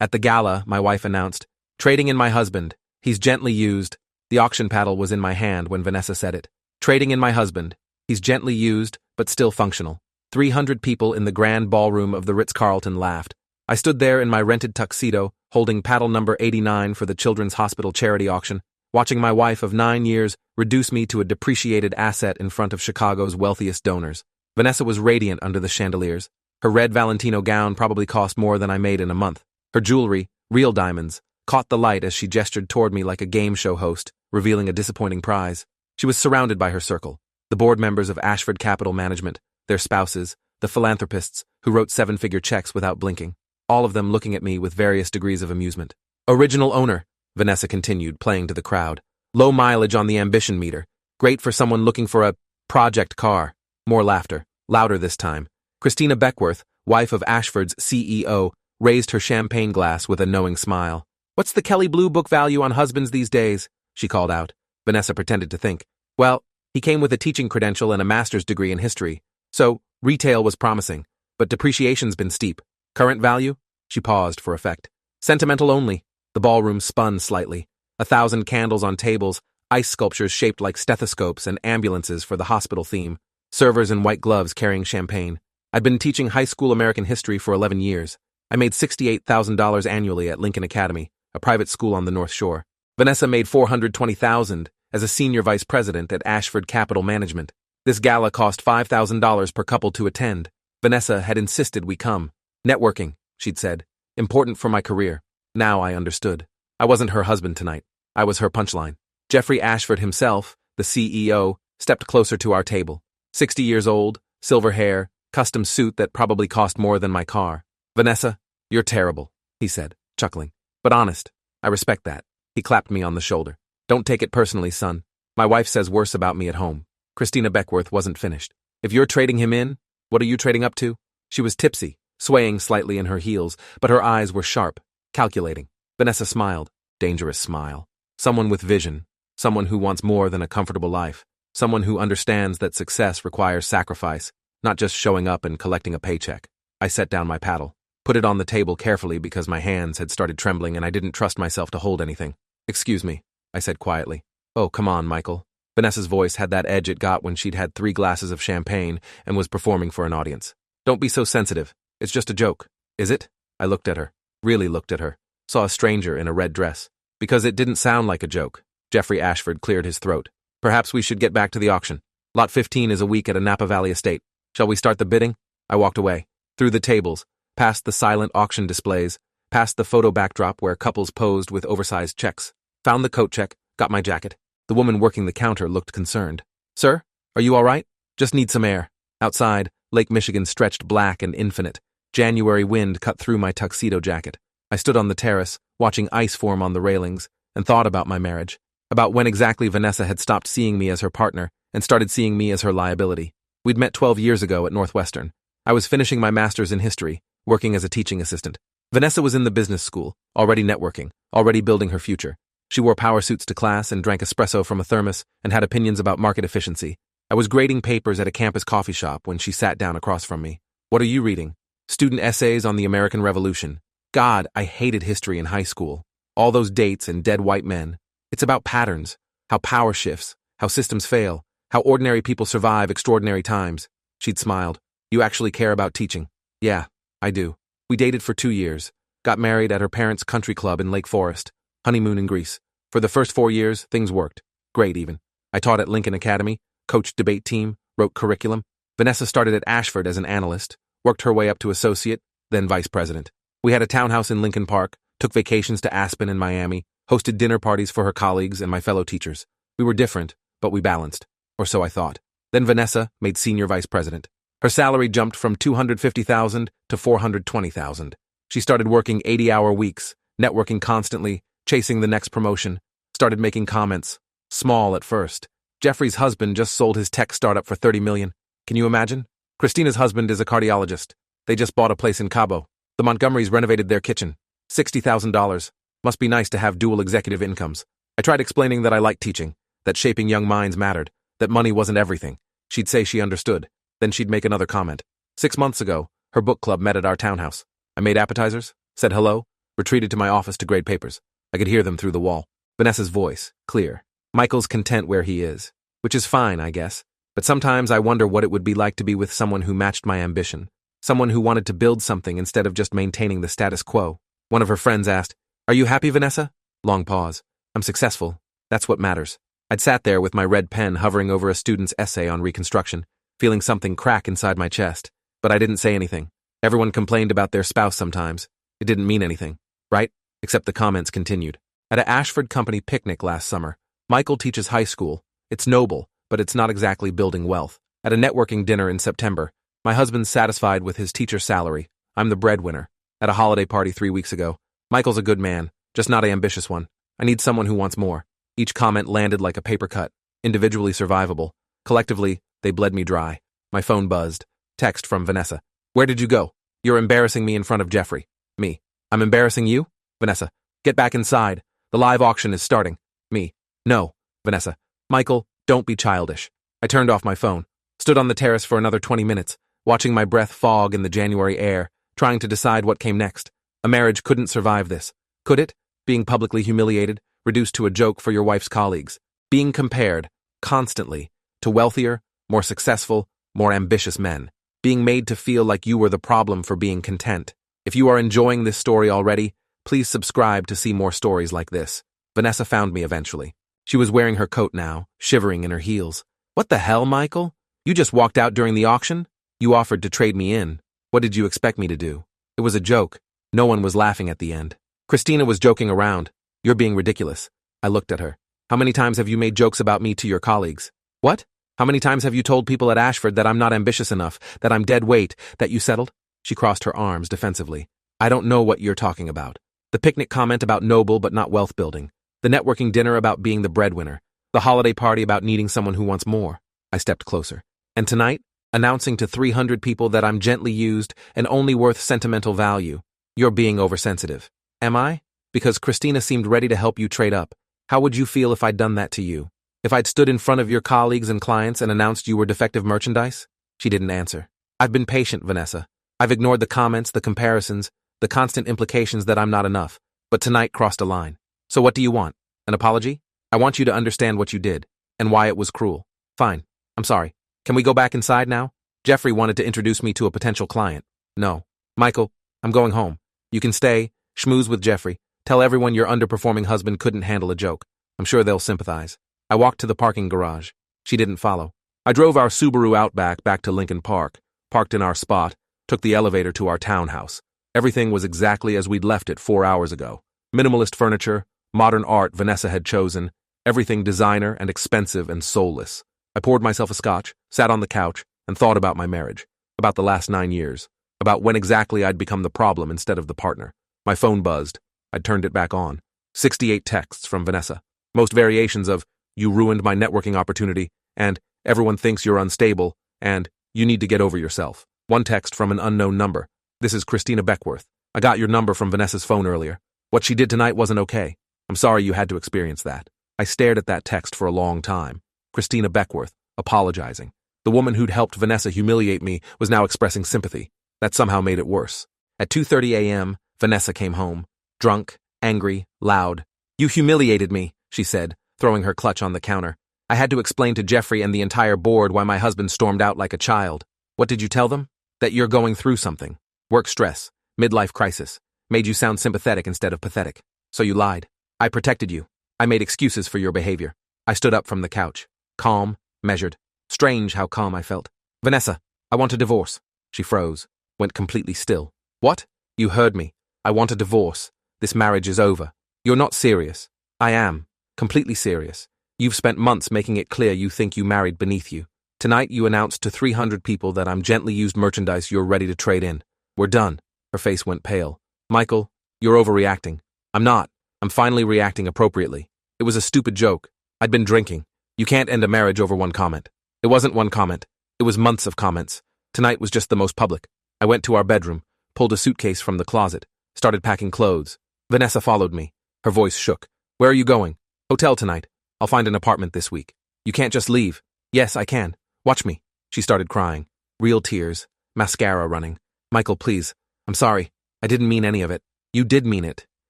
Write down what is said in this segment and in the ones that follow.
At the gala, my wife announced, "Trading in my husband. He's gently used." The auction paddle was in my hand when Vanessa said it. "Trading in my husband. He's gently used, but still functional." 300 people in the grand ballroom of the Ritz-Carlton laughed. I stood there in my rented tuxedo, holding paddle number 89 for the Children's Hospital charity auction, watching my wife of 9 years reduce me to a depreciated asset in front of Chicago's wealthiest donors. Vanessa was radiant under the chandeliers. Her red Valentino gown probably cost more than I made in a month. Her jewelry, real diamonds, caught the light as she gestured toward me like a game show host, revealing a disappointing prize. She was surrounded by her circle, the board members of Ashford Capital Management, their spouses, the philanthropists who wrote seven-figure checks without blinking, all of them looking at me with various degrees of amusement. "Original owner," Vanessa continued, playing to the crowd. "Low mileage on the ambition meter. Great for someone looking for a project car." More laughter, louder this time. Christina Beckworth, wife of Ashford's CEO, raised her champagne glass with a knowing smile. "What's the Kelly Blue Book value on husbands these days?" she called out. Vanessa pretended to think. "Well, he came with a teaching credential and a master's degree in history. So, retail was promising, but depreciation's been steep. Current value?" She paused for effect. "Sentimental only." The ballroom spun slightly. 1,000 candles on tables, ice sculptures shaped like stethoscopes and ambulances for the hospital theme, servers in white gloves carrying champagne. I'd been teaching high school American history for 11 years. I made $68,000 annually at Lincoln Academy, a private school on the North Shore. Vanessa made $420,000 as a senior vice president at Ashford Capital Management. This gala cost $5,000 per couple to attend. Vanessa had insisted we come. "Networking," she'd said. "Important for my career." Now I understood. I wasn't her husband tonight. I was her punchline. Jeffrey Ashford himself, the CEO, stepped closer to our table. 60 years old, silver hair, custom suit that probably cost more than my car. "Vanessa, you're terrible," he said, chuckling. "But honest. I respect that." He clapped me on the shoulder. "Don't take it personally, son. My wife says worse about me at home." Christina Beckworth wasn't finished. "If you're trading him in, what are you trading up to?" She was tipsy, swaying slightly in her heels, but her eyes were sharp, calculating. Vanessa smiled. Dangerous smile. Someone with vision. Someone who wants more than a comfortable life. Someone who understands that success requires sacrifice, not just showing up and collecting a paycheck. I set down my paddle, put it on the table carefully because my hands had started trembling and I didn't trust myself to hold anything. "Excuse me," I said quietly. "Oh, come on, Michael." Vanessa's voice had that edge it got when she'd had 3 glasses of champagne and was performing for an audience. "Don't be so sensitive. It's just a joke." "Is it?" I looked at her, really looked at her, saw a stranger in a red dress. "Because it didn't sound like a joke." Jeffrey Ashford cleared his throat. "Perhaps we should get back to the auction. Lot 15 is a week at a Napa Valley estate. Shall we start the bidding?" I walked away, through the tables, past the silent auction displays, past the photo backdrop where couples posed with oversized checks. Found the coat check, got my jacket. The woman working the counter looked concerned. "Sir, are you all right? Just need some air." Outside, Lake Michigan stretched black and infinite. January wind cut through my tuxedo jacket. I stood on the terrace, watching ice form on the railings, and thought about my marriage, about when exactly Vanessa had stopped seeing me as her partner and started seeing me as her liability. We'd met 12 years ago at Northwestern. I was finishing my master's in history, working as a teaching assistant. Vanessa was in the business school, already networking, already building her future. She wore power suits to class and drank espresso from a thermos and had opinions about market efficiency. I was grading papers at a campus coffee shop when she sat down across from me. "What are you reading?" "Student essays on the American Revolution." God, I hated history in high school. All those dates and dead white men. It's about patterns, how power shifts, how systems fail, how ordinary people survive extraordinary times. She'd smiled. "You actually care about teaching?" "Yeah, I do." We dated for 2 years, got married at her parents' country club in Lake Forest, honeymoon in Greece. For the first 4 years, things worked. Great, even. I taught at Lincoln Academy, coached debate team, wrote curriculum. Vanessa started at Ashford as an analyst, worked her way up to associate, then vice president. We had a townhouse in Lincoln Park, took vacations to Aspen and Miami, hosted dinner parties for her colleagues and my fellow teachers. We were different, but we balanced. Or so I thought. Then Vanessa made senior vice president. Her salary jumped from $250,000 to $420,000. She started working 80-hour weeks, networking constantly, chasing the next promotion, started making comments. Small at first. Jeffrey's husband just sold his tech startup for $30 million. Can you imagine? Christina's husband is a cardiologist. They just bought a place in Cabo. The Montgomerys renovated their kitchen. $60,000. Must be nice to have dual executive incomes. I tried explaining that I liked teaching, that shaping young minds mattered, that money wasn't everything. She'd say she understood. Then she'd make another comment. 6 months ago, her book club met at our townhouse. I made appetizers, said hello, retreated to my office to grade papers. I could hear them through the wall. Vanessa's voice, clear. Michael's content where he is, which is fine, I guess. But sometimes I wonder what it would be like to be with someone who matched my ambition. Someone who wanted to build something instead of just maintaining the status quo. One of her friends asked, "Are you happy, Vanessa?" Long pause. "I'm successful. That's what matters." I'd sat there with my red pen hovering over a student's essay on Reconstruction, feeling something crack inside my chest. But I didn't say anything. Everyone complained about their spouse sometimes. It didn't mean anything, right? Except the comments continued. At a Ashford Company picnic last summer, Michael teaches high school. It's noble, but it's not exactly building wealth. At a networking dinner in September, my husband's satisfied with his teacher salary. I'm the breadwinner. At a holiday party 3 weeks ago, Michael's a good man, just not an ambitious one. I need someone who wants more. Each comment landed like a paper cut, individually survivable. Collectively, they bled me dry. My phone buzzed. Text from Vanessa. "Where did you go? You're embarrassing me in front of Jeffrey." Me. "I'm embarrassing you?" Vanessa. "Get back inside. The live auction is starting." Me. "No." Vanessa. "Michael, don't be childish." I turned off my phone, stood on the terrace for another 20 minutes, watching my breath fog in the January air, trying to decide what came next. A marriage couldn't survive this. Could it? Being publicly humiliated, reduced to a joke for your wife's colleagues. Being compared, constantly, to wealthier, more successful, more ambitious men. Being made to feel like you were the problem for being content. If you are enjoying this story already, please subscribe to see more stories like this. Vanessa found me eventually. She was wearing her coat now, shivering in her heels. "What the hell, Michael? You just walked out during the auction? You offered to trade me in. What did you expect me to do?" It was a joke. No one was laughing at the end. Christina was joking around. "You're being ridiculous." I looked at her. "How many times have you made jokes about me to your colleagues?" "What? How many times have you told people at Ashford that I'm not ambitious enough, that I'm dead weight, that you settled?" She crossed her arms defensively. "I don't know what you're talking about. The picnic comment about noble but not wealth building. The networking dinner about being the breadwinner. The holiday party about needing someone who wants more." I stepped closer. "And tonight, announcing to 300 people that I'm gently used and only worth sentimental value. You're being oversensitive." "Am I? Because Christina seemed ready to help you trade up. How would you feel if I'd done that to you? If I'd stood in front of your colleagues and clients and announced you were defective merchandise?" She didn't answer. "I've been patient, Vanessa. I've ignored the comments, the comparisons, the constant implications that I'm not enough. But tonight crossed a line. So what do you want? An apology? I want you to understand what you did, and why it was cruel. Fine. I'm sorry. Can we go back inside now? Jeffrey wanted to introduce me to a potential client." "No. Michael, I'm going home. You can stay, schmooze with Jeffrey. Tell everyone your underperforming husband couldn't handle a joke. I'm sure they'll sympathize." I walked to the parking garage. She didn't follow. I drove our Subaru Outback back to Lincoln Park, parked in our spot, took the elevator to our townhouse. Everything was exactly as we'd left it 4 hours ago. Minimalist furniture, modern art Vanessa had chosen, everything designer and expensive and soulless. I poured myself a scotch, sat on the couch, and thought about my marriage, about the last 9 years, about when exactly I'd become the problem instead of the partner. My phone buzzed. I'd turned it back on. 68 texts from Vanessa. Most variations of, "You ruined my networking opportunity," and "Everyone thinks you're unstable," and "You need to get over yourself." One text from an unknown number. "This is Christina Beckworth. I got your number from Vanessa's phone earlier. What she did tonight wasn't okay. I'm sorry you had to experience that." I stared at that text for a long time. Christina Beckworth, apologizing. The woman who'd helped Vanessa humiliate me was now expressing sympathy. That somehow made it worse. At 2:30 a.m., Vanessa came home. Drunk, angry, loud. "You humiliated me," she said, throwing her clutch on the counter. I had to explain to Jeffrey and the entire board why my husband stormed out like a child. "What did you tell them?" "That you're going through something. Work stress, midlife crisis. Made you sound sympathetic instead of pathetic. So you lied. I protected you. I made excuses for your behavior." I stood up from the couch. Calm, measured. Strange how calm I felt. "Vanessa, I want a divorce." She froze, went completely still. "What?" "You heard me. I want a divorce. This marriage is over." "You're not serious." "I am. Completely serious. You've spent months making it clear you think you married beneath you. Tonight you announced to 300 people that I'm gently used merchandise you're ready to trade in. We're done." Her face went pale. "Michael, you're overreacting." "I'm not. I'm finally reacting appropriately. It was a stupid joke. I'd been drinking. You can't end a marriage over one comment." "It wasn't one comment. It was months of comments. Tonight was just the most public." I went to our bedroom, pulled a suitcase from the closet, started packing clothes. Vanessa followed me. Her voice shook. "Where are you going?" "Hotel tonight. I'll find an apartment this week." "You can't just leave." "Yes, I can. Watch me." She started crying. Real tears, mascara running. "Michael, please. I'm sorry. I didn't mean any of it." You did mean it.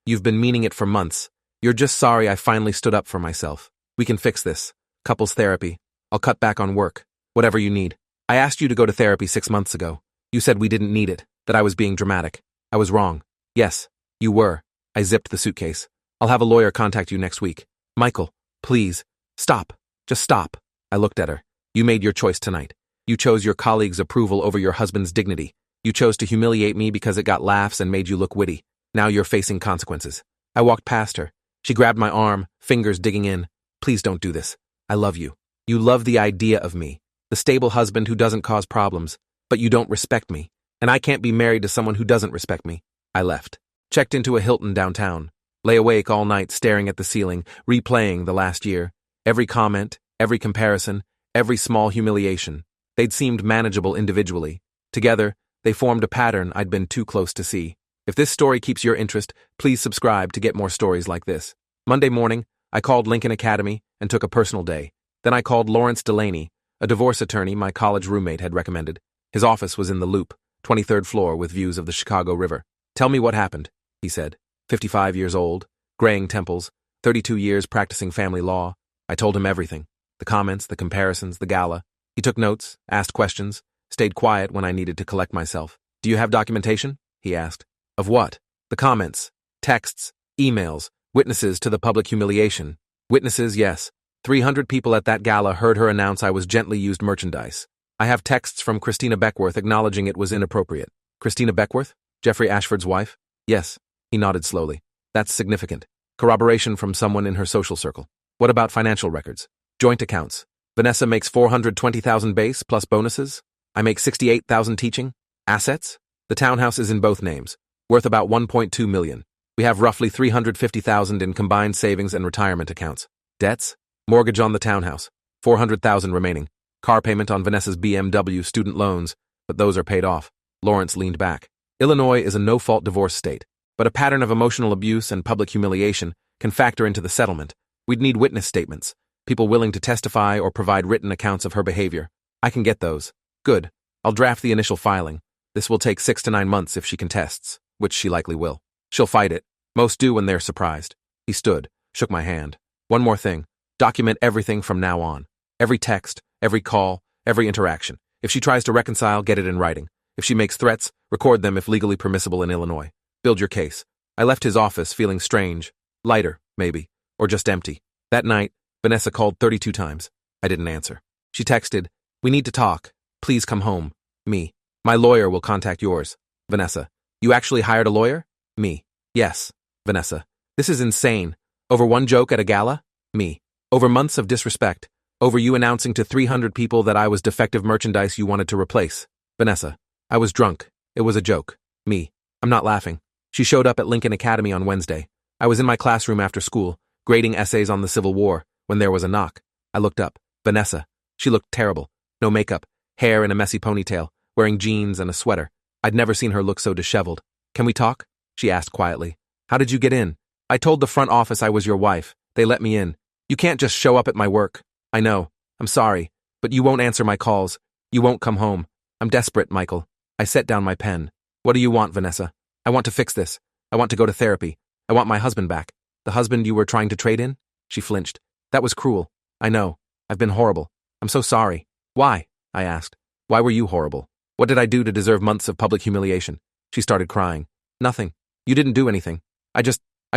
You've been meaning it for months. You're just sorry I finally stood up for myself. We can fix this. Couples therapy. I'll cut back on work. Whatever you need. I asked you to go to therapy 6 months ago. You said we didn't need it, that I was being dramatic. I was wrong. Yes, you were. I zipped the suitcase. I'll have a lawyer contact you next week. Michael, please. Stop. Just stop. I looked at her. You made your choice tonight. You chose your colleague's approval over your husband's dignity. You chose to humiliate me because it got laughs and made you look witty. Now you're facing consequences. I walked past her. She grabbed my arm, fingers digging in. Please don't do this. I love you. You love the idea of me. The stable husband who doesn't cause problems. But you don't respect me. And I can't be married to someone who doesn't respect me. I left. Checked into a Hilton downtown. Lay awake all night staring at the ceiling, replaying the last year. Every comment, every comparison, every small humiliation. They'd seemed manageable individually. Together, they formed a pattern I'd been too close to see. If this story keeps your interest, please subscribe to get more stories like this. Monday morning, I called Lincoln Academy and took a personal day. Then I called Lawrence Delaney, a divorce attorney my college roommate had recommended. His office was in the Loop, 23rd floor with views of the Chicago River. Tell me what happened, he said. 55 years old, graying temples, 32 years practicing family law. I told him everything. The comments, the comparisons, the gala. He took notes, asked questions, stayed quiet when I needed to collect myself. Do you have documentation? He asked. Of what? The comments, texts, emails, witnesses to the public humiliation. Witnesses, yes. 300 people at that gala heard her announce I was gently used merchandise. I have texts from Christina Beckworth acknowledging it was inappropriate. Christina Beckworth? Jeffrey Ashford's wife? Yes. He nodded slowly. That's significant. Corroboration from someone in her social circle. What about financial records? Joint accounts. Vanessa makes $420,000 base plus bonuses. I make $68,000 teaching. Assets? The townhouse is in both names, worth about $1.2 million. We have roughly $350,000 in combined savings and retirement accounts. Debts? Mortgage on the townhouse. $400,000 remaining. Car payment on Vanessa's BMW student loans, but those are paid off. Lawrence leaned back. Illinois is a no-fault divorce state, but a pattern of emotional abuse and public humiliation can factor into the settlement. We'd need witness statements, people willing to testify or provide written accounts of her behavior. I can get those. Good. I'll draft the initial filing. This will take 6 to 9 months if she contests, which she likely will. She'll fight it. Most do when they're surprised. He stood, shook my hand. One more thing. Document everything from now on. Every text, every call, every interaction. If she tries to reconcile, get it in writing. If she makes threats, record them if legally permissible in Illinois. Build your case. I left his office feeling strange. Lighter, maybe. Or just empty. That night, Vanessa called 32 times. I didn't answer. She texted, "We need to talk. Please come home." Me. "My lawyer will contact yours." Vanessa. "You actually hired a lawyer?" Me. "Yes." Vanessa. "This is insane. Over one joke at a gala?" Me. "Over months of disrespect. Over you announcing to 300 people that I was defective merchandise you wanted to replace." Vanessa. "I was drunk. It was a joke." Me. "I'm not laughing." She showed up at Lincoln Academy on Wednesday. I was in my classroom after school, grading essays on the Civil War, when there was a knock. I looked up. Vanessa. She looked terrible. No makeup, hair in a messy ponytail, wearing jeans and a sweater. I'd never seen her look so disheveled. "Can we talk?" she asked quietly. "How did you get in?" "I told the front office I was your wife. They let me in. You can't just show up at my work." "I know. I'm sorry. But you won't answer my calls. You won't come home. I'm desperate, Michael." I set down my pen. "What do you want, Vanessa?" "I want to fix this. I want to go to therapy. I want my husband back." "The husband you were trying to trade in?" She flinched. "That was cruel. I know. I've been horrible. I'm so sorry." "Why?" I asked. "Why were you horrible? What did I do to deserve months of public humiliation?" She started crying. "Nothing. You didn't do anything. I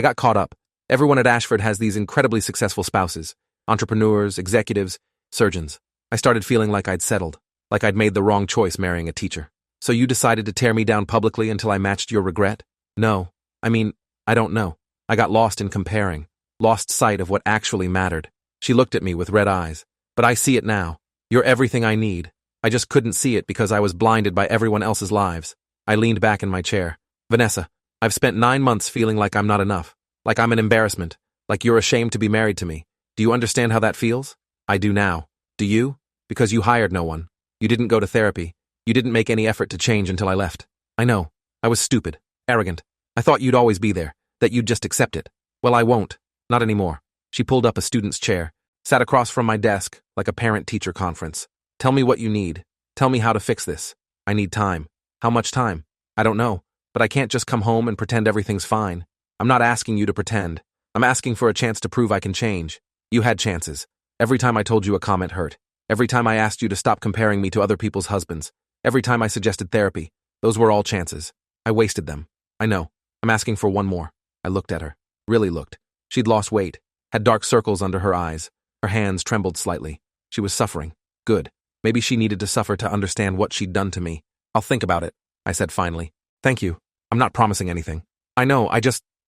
got caught up. Everyone at Ashford has these incredibly successful spouses. Entrepreneurs, executives, surgeons. I started feeling like I'd settled. Like I'd made the wrong choice marrying a teacher. So you decided to tear me down publicly until I matched your regret?" "No. I don't know. I got lost in comparing. Lost sight of what actually mattered." She looked at me with red eyes. "But I see it now. You're everything I need. I just couldn't see it because I was blinded by everyone else's lives." I leaned back in my chair. "Vanessa, I've spent 9 months feeling like I'm not enough. Like I'm an embarrassment. Like you're ashamed to be married to me. Do you understand how that feels?" "I do now. Do you? Because you hired no one. You didn't go to therapy. You didn't make any effort to change until I left. I know. I was stupid. Arrogant. I thought you'd always be there. That you'd just accept it. Well, I won't. Not anymore." She pulled up a student's chair. Sat across from my desk, like a parent-teacher conference. "Tell me what you need. Tell me how to fix this. I need time." "How much time?" "I don't know. but I can't just come home and pretend everything's fine. I'm not asking you to pretend. I'm asking for a chance to prove I can change. You had chances. Every time I told you a comment hurt. Every time I asked you to stop comparing me to other people's husbands. Every time I suggested therapy. Those were all chances. I wasted them. I know. I'm asking for one more. I looked at her. Really looked. She'd lost weight. Had dark circles under her eyes. Her hands trembled slightly. She was suffering. Good. Maybe she needed to suffer to understand what she'd done to me. I'll think about it, I said finally. Thank you. I'm not promising anything. I know,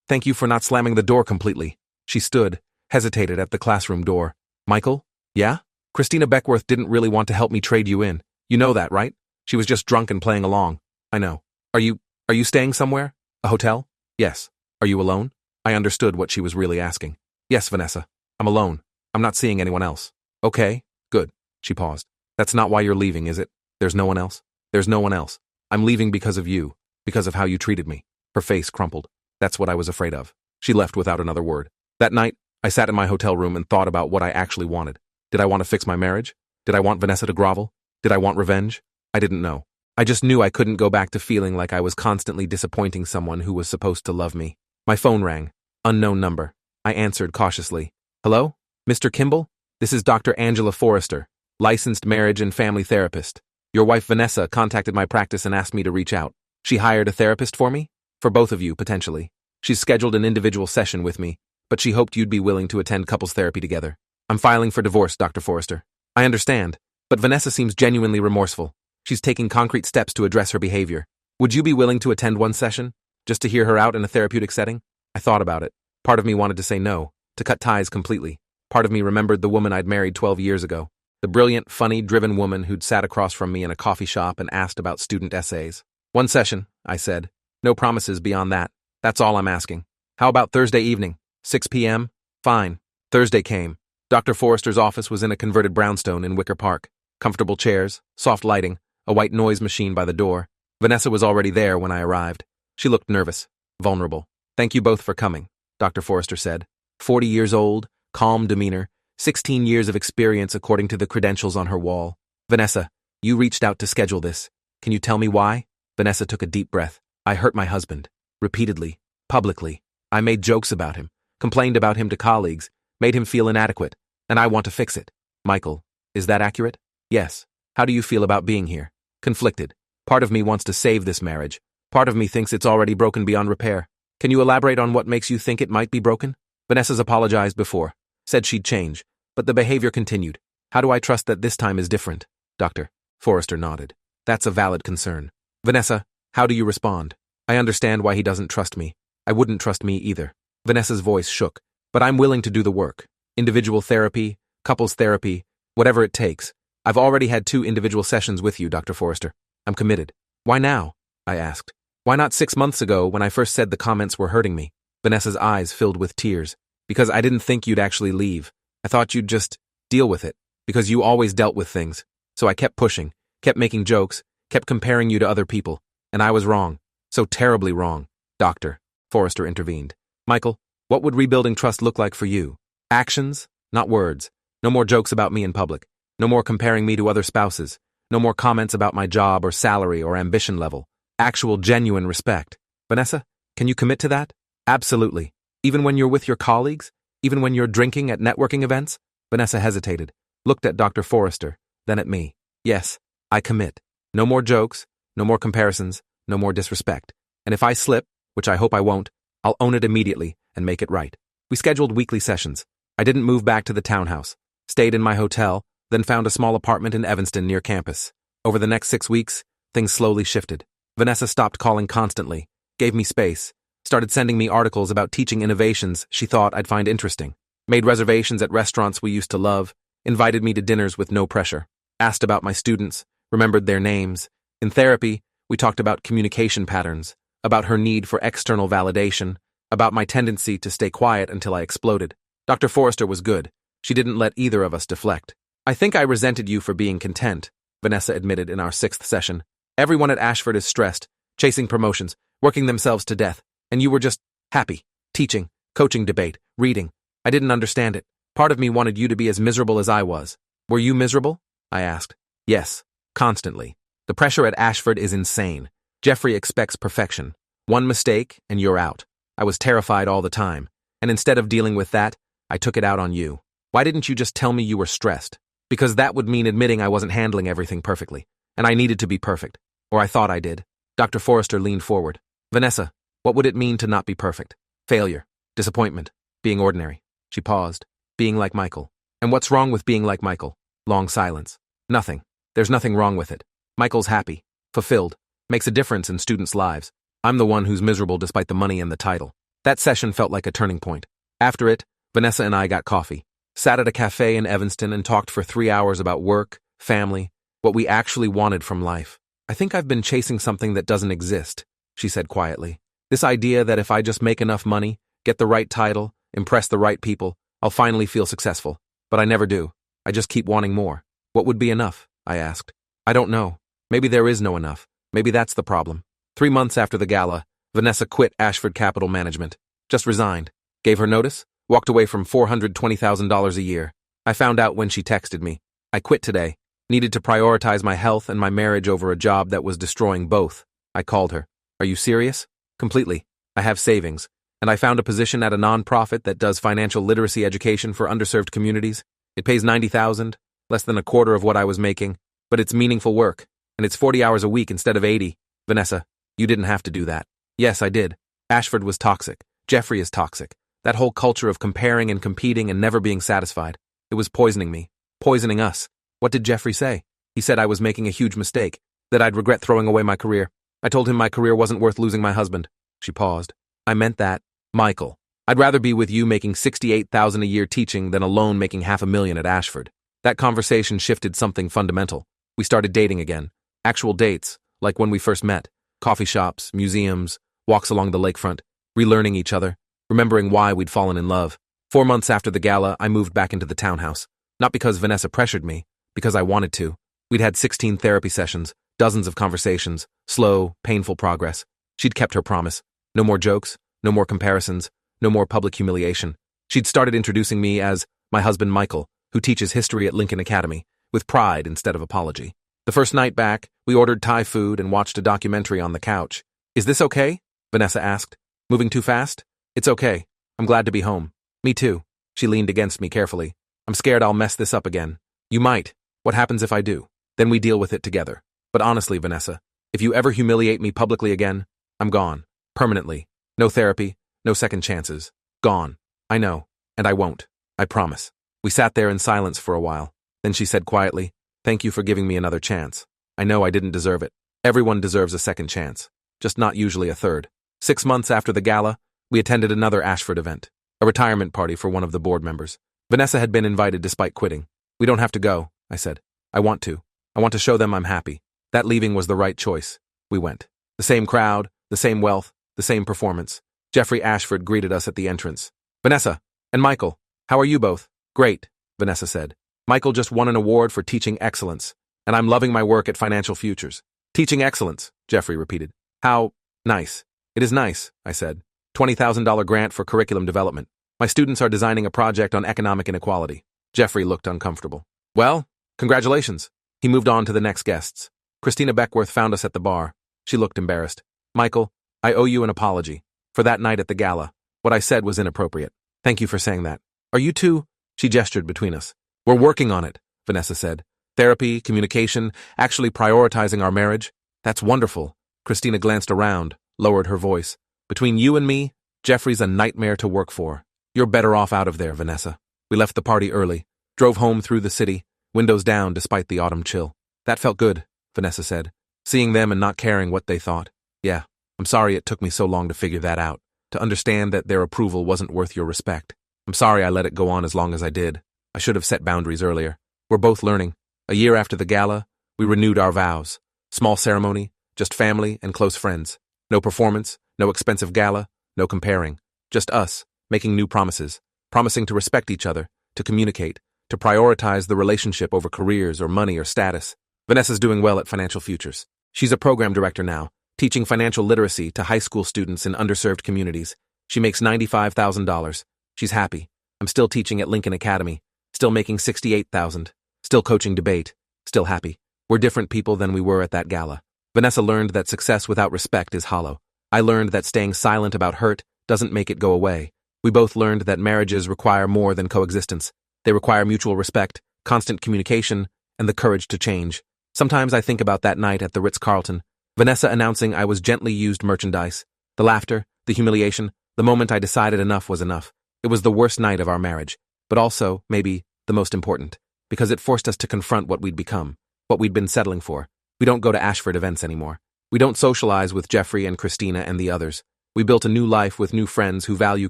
thank you for not slamming the door completely. She stood, hesitated at the classroom door. Michael? Yeah? Christina Beckworth didn't really want to help me trade you in. You know that, right? She was just drunk and playing along. I know. Are you staying somewhere? A hotel? Yes. Are you alone? I understood what she was really asking. Yes, Vanessa. I'm alone. I'm not seeing anyone else. Okay, good. She paused. That's not why you're leaving, is it? There's no one else? There's no one else. I'm leaving because of you, because of how you treated me. Her face crumpled. That's what I was afraid of. She left without another word. That night, I sat in my hotel room and thought about what I actually wanted. Did I want to fix my marriage? Did I want Vanessa to grovel? Did I want revenge? I didn't know. I just knew I couldn't go back to feeling like I was constantly disappointing someone who was supposed to love me. My phone rang. Unknown number. I answered cautiously. Hello? Mr. Kimball? This is Dr. Angela Forrester, licensed marriage and family therapist. Your wife Vanessa contacted my practice and asked me to reach out. She hired a therapist for me? For both of you, potentially. She's scheduled an individual session with me, but she hoped you'd be willing to attend couples therapy together. I'm filing for divorce, Dr. Forrester. I understand, but Vanessa seems genuinely remorseful. She's taking concrete steps to address her behavior. Would you be willing to attend one session, just to hear her out in a therapeutic setting? I thought about it. Part of me wanted to say no, to cut ties completely. Part of me remembered the woman I'd married 12 years ago. The brilliant, funny, driven woman who'd sat across from me in a coffee shop and asked about student essays. One session, I said. No promises beyond that. That's all I'm asking. How about Thursday evening? 6 p.m.? Fine. Thursday came. Dr. Forrester's office was in a converted brownstone in Wicker Park. Comfortable chairs, soft lighting, a white noise machine by the door. Vanessa was already there when I arrived. She looked nervous, vulnerable. Thank you both for coming, Dr. Forrester said. 40 years old, calm demeanor, 16 years of experience according to the credentials on her wall. Vanessa, you reached out to schedule this. Can you tell me why? Vanessa took a deep breath. I hurt my husband. Repeatedly. Publicly. I made jokes about him. Complained about him to colleagues. Made him feel inadequate. And I want to fix it. Michael, is that accurate? Yes. How do you feel about being here? Conflicted. Part of me wants to save this marriage. Part of me thinks it's already broken beyond repair. Can you elaborate on what makes you think it might be broken? Vanessa's apologized before. Said she'd change. But the behavior continued. How do I trust that this time is different? Dr. Forrester nodded. That's a valid concern. Vanessa, how do you respond? I understand why he doesn't trust me. I wouldn't trust me either. Vanessa's voice shook. But I'm willing to do the work. Individual therapy, couples therapy, whatever it takes. I've already had 2 individual sessions with you, Dr. Forrester. I'm committed. Why now? I asked. Why not 6 months ago when I first said the comments were hurting me? Vanessa's eyes filled with tears. Because I didn't think you'd actually leave. I thought you'd just deal with it. Because you always dealt with things. So I kept pushing, kept making jokes, kept comparing you to other people. And I was wrong. So terribly wrong. Doctor. Forrester intervened. Michael, what would rebuilding trust look like for you? Actions, not words. No more jokes about me in public. No more comparing me to other spouses. No more comments about my job or salary or ambition level. Actual genuine respect. Vanessa, can you commit to that? Absolutely. Even when you're with your colleagues? Even when you're drinking at networking events? Vanessa hesitated, looked at Dr. Forrester, then at me. Yes, I commit. No more jokes, no more comparisons, no more disrespect. And if I slip, which I hope I won't, I'll own it immediately and make it right. We scheduled weekly sessions. I didn't move back to the townhouse. Stayed in my hotel, then found a small apartment in Evanston near campus. Over the next 6 weeks, things slowly shifted. Vanessa stopped calling constantly, gave me space, started sending me articles about teaching innovations she thought I'd find interesting, made reservations at restaurants we used to love, invited me to dinners with no pressure, asked about my students, remembered their names. In therapy, we talked about communication patterns, about her need for external validation, about my tendency to stay quiet until I exploded. Dr. Forrester was good. She didn't let either of us deflect. I think I resented you for being content, Vanessa admitted in our 6th session. Everyone at Ashford is stressed, chasing promotions, working themselves to death, and you were just happy, teaching, coaching debate, reading. I didn't understand it. Part of me wanted you to be as miserable as I was. Were you miserable? I asked. Yes, constantly. The pressure at Ashford is insane. Jeffrey expects perfection. One mistake, and you're out. I was terrified all the time. And instead of dealing with that, I took it out on you. Why didn't you just tell me you were stressed? Because that would mean admitting I wasn't handling everything perfectly. And I needed to be perfect. Or I thought I did. Dr. Forrester leaned forward. Vanessa, what would it mean to not be perfect? Failure. Disappointment. Being ordinary. She paused. Being like Michael. And what's wrong with being like Michael? Long silence. Nothing. There's nothing wrong with it. Michael's happy. Fulfilled. Makes a difference in students' lives. I'm the one who's miserable despite the money and the title. That session felt like a turning point. After it, Vanessa and I got coffee, sat at a cafe in Evanston and talked for 3 hours about work, family, what we actually wanted from life. I think I've been chasing something that doesn't exist, she said quietly. This idea that if I just make enough money, get the right title, impress the right people, I'll finally feel successful. But I never do. I just keep wanting more. What would be enough? I asked. I don't know. Maybe there is no enough. Maybe that's the problem. 3 months after the gala, Vanessa quit Ashford Capital Management. Just resigned. Gave her notice. Walked away from $420,000 a year. I found out when she texted me. I quit today. Needed to prioritize my health and my marriage over a job that was destroying both. I called her. Are you serious? Completely. I have savings. And I found a position at a nonprofit that does financial literacy education for underserved communities. It pays $90,000, less than a quarter of what I was making. But it's meaningful work. And it's 40 hours a week instead of 80. Vanessa, you didn't have to do that. Yes, I did. Ashford was toxic. Jeffrey is toxic. That whole culture of comparing and competing and never being satisfied. It was poisoning me. Poisoning us. What did Jeffrey say? He said I was making a huge mistake. That I'd regret throwing away my career. I told him my career wasn't worth losing my husband. She paused. I meant that. Michael. I'd rather be with you making $68,000 a year teaching than alone making $500,000 at Ashford. That conversation shifted something fundamental. We started dating again. Actual dates, like when we first met. Coffee shops, museums, walks along the lakefront. Relearning each other. Remembering why we'd fallen in love. 4 months after the gala, I moved back into the townhouse. Not because Vanessa pressured me, because I wanted to. We'd had 16 therapy sessions, dozens of conversations, slow, painful progress. She'd kept her promise. No more jokes, no more comparisons, no more public humiliation. She'd started introducing me as my husband Michael, who teaches history at Lincoln Academy, with pride instead of apology. The first night back, we ordered Thai food and watched a documentary on the couch. Is this okay? Vanessa asked. Moving too fast? It's okay. I'm glad to be home. Me too. She leaned against me carefully. I'm scared I'll mess this up again. You might. What happens if I do? Then we deal with it together. But honestly, Vanessa, if you ever humiliate me publicly again, I'm gone. Permanently. No therapy, no second chances. Gone. I know. And I won't. I promise. We sat there in silence for a while. Then she said quietly, thank you for giving me another chance. I know I didn't deserve it. Everyone deserves a second chance. Just not usually a third. 6 months after the gala, we attended another Ashford event, a retirement party for one of the board members. Vanessa had been invited despite quitting. We don't have to go, I said. I want to. I want to show them I'm happy. That leaving was the right choice. We went. The same crowd, the same wealth, the same performance. Jeffrey Ashford greeted us at the entrance. Vanessa, and Michael, how are you both? Great, Vanessa said. Michael just won an award for teaching excellence, and I'm loving my work at Financial Futures. Teaching excellence, Jeffrey repeated. How nice. It is nice, I said. $20,000 grant for curriculum development. My students are designing a project on economic inequality. Jeffrey looked uncomfortable. Well, congratulations. He moved on to the next guests. Christina Beckworth found us at the bar. She looked embarrassed. Michael, I owe you an apology. For that night at the gala. What I said was inappropriate. Thank you for saying that. Are you two? She gestured between us. We're working on it, Vanessa said. Therapy, communication, actually prioritizing our marriage. That's wonderful. Christina glanced around, lowered her voice. Between you and me, Jeffrey's a nightmare to work for. You're better off out of there, Vanessa. We left the party early, drove home through the city, windows down despite the autumn chill. That felt good, Vanessa said. Seeing them and not caring what they thought. Yeah, I'm sorry it took me so long to figure that out, to understand that their approval wasn't worth your respect. I'm sorry I let it go on as long as I did. I should have set boundaries earlier. We're both learning. A year after the gala, we renewed our vows. Small ceremony, just family and close friends. No performance, no expensive gala, no comparing. Just us, making new promises. Promising to respect each other, to communicate, to prioritize the relationship over careers or money or status. Vanessa's doing well at Financial Futures. She's a program director now, teaching financial literacy to high school students in underserved communities. She makes $95,000. She's happy. I'm still teaching at Lincoln Academy, still making $68,000, still coaching debate, still happy. We're different people than we were at that gala. Vanessa learned that success without respect is hollow. I learned that staying silent about hurt doesn't make it go away. We both learned that marriages require more than coexistence. They require mutual respect, constant communication, and the courage to change. Sometimes I think about that night at the Ritz-Carlton, Vanessa announcing I was gently used merchandise. The laughter, the humiliation, the moment I decided enough was enough. It was the worst night of our marriage, but also, maybe, the most important, because it forced us to confront what we'd become, what we'd been settling for. We don't go to Ashford events anymore. We don't socialize with Jeffrey and Christina and the others. We built a new life with new friends who value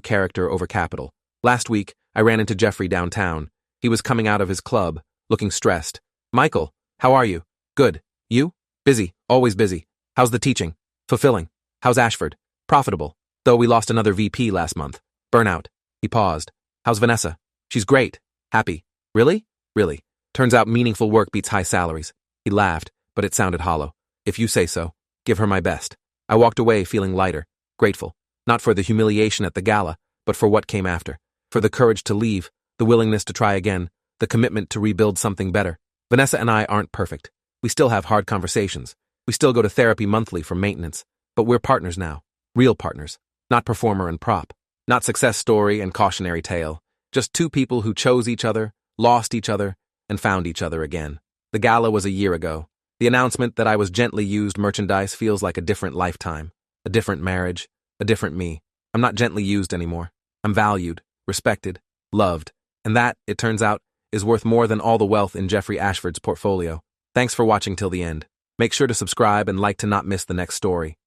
character over capital. Last week, I ran into Jeffrey downtown. He was coming out of his club, looking stressed. "Michael, how are you?" "Good. You?" "Busy. Always busy." "How's the teaching?" "Fulfilling." "How's Ashford?" "Profitable. Though we lost another VP last month." "Burnout." He paused. "How's Vanessa?" "She's great. Happy." "Really?" "Really. Turns out meaningful work beats high salaries." He laughed, but it sounded hollow. "If you say so. Give her my best." I walked away feeling lighter, grateful, not for the humiliation at the gala, but for what came after, for the courage to leave, the willingness to try again, the commitment to rebuild something better. Vanessa and I aren't perfect. We still have hard conversations. We still go to therapy monthly for maintenance, but we're partners now. Real partners. Not performer and prop. Not success story and cautionary tale. Just two people who chose each other, lost each other, and found each other again. The gala was a year ago. The announcement that I was gently used merchandise feels like a different lifetime, a different marriage, a different me. I'm not gently used anymore. I'm valued, respected, loved, and that, it turns out, is worth more than all the wealth in Jeffrey Ashford's portfolio. Thanks for watching till the end. Make sure to subscribe and like to not miss the next story.